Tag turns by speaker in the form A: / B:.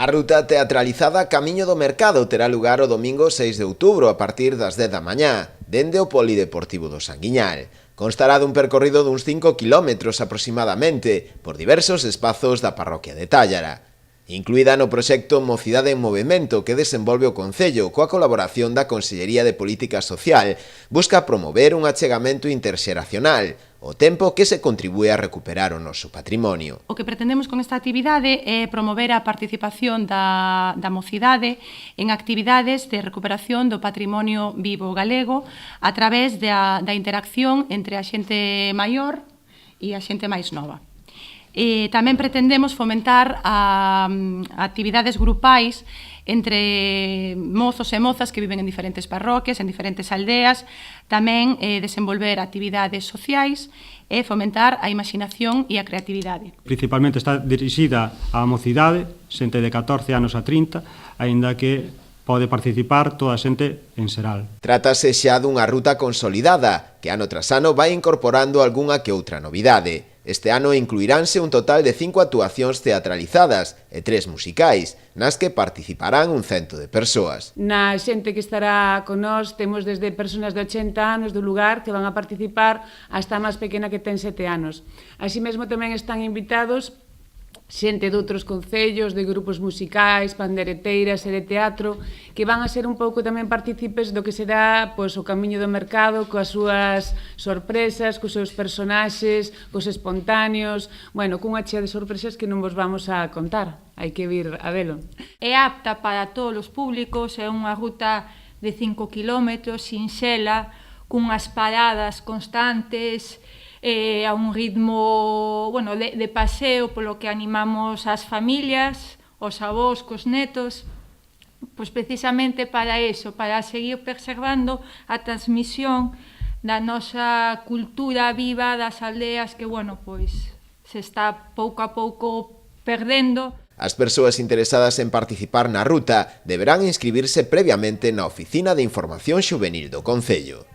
A: A ruta teatralizada Camiño do Mercado terá lugar o domingo 6 de outubro a partir das 10 da mañá, dende o Polideportivo do Sanguiñal. Constará dun percorrido duns 5 kilómetros aproximadamente por diversos espazos da parroquia de Tállara. Incluída no proxecto Mocidade en Movemento que desenvolve o Concello coa colaboración da Consellería de Política Social, busca promover un achegamento interxeracional, o tempo que se contribúe a recuperar o noso patrimonio.
B: O que pretendemos con esta actividade é promover a participación da mocidade en actividades de recuperación do patrimonio vivo galego a través da interacción entre a xente maior e a xente máis nova. Tamén pretendemos fomentar actividades grupais entre mozos e mozas que viven en diferentes parroquias, en diferentes aldeas, tamén desenvolver actividades sociais e fomentar a imaginación e a creatividade.
C: Principalmente está dirixida á mocidade, xente de 14 anos a 30, aínda que pode participar toda a xente en xeral.
A: Trátase xa dunha ruta consolidada, que ano tras ano vai incorporando algunha que outra novidade. Este ano incluiránse un total de 5 actuacións teatralizadas e 3 musicais, nas que participarán un 100 de persoas.
D: Na xente que estará con nós temos desde persoas de 80 anos do lugar que van a participar hasta a máis pequena que ten 7 anos. Así mesmo tamén están invitados xente de outros concellos, de grupos musicais, pandereteiras e de teatro, que van a ser un pouco tamén partícipes do que será pois, o Camiño do Mercado, coas súas sorpresas, cos seus personaxes, cos espontáneos, bueno, cunha chea de sorpresas que non vos vamos a contar, hai que vir a velo.
E: É apta para todos os públicos, é unha ruta de 5 km, sinxela, cunhas paradas constantes, a un ritmo bueno, de paseo, polo que animamos as familias, os avós, cos netos, pois precisamente para eso, para seguir preservando a transmisión da nosa cultura viva das aldeas que, bueno, pois se está pouco a pouco perdendo.
A: As persoas interesadas en participar na ruta deberán inscribirse previamente na Oficina de Información Xuvenil do Concello.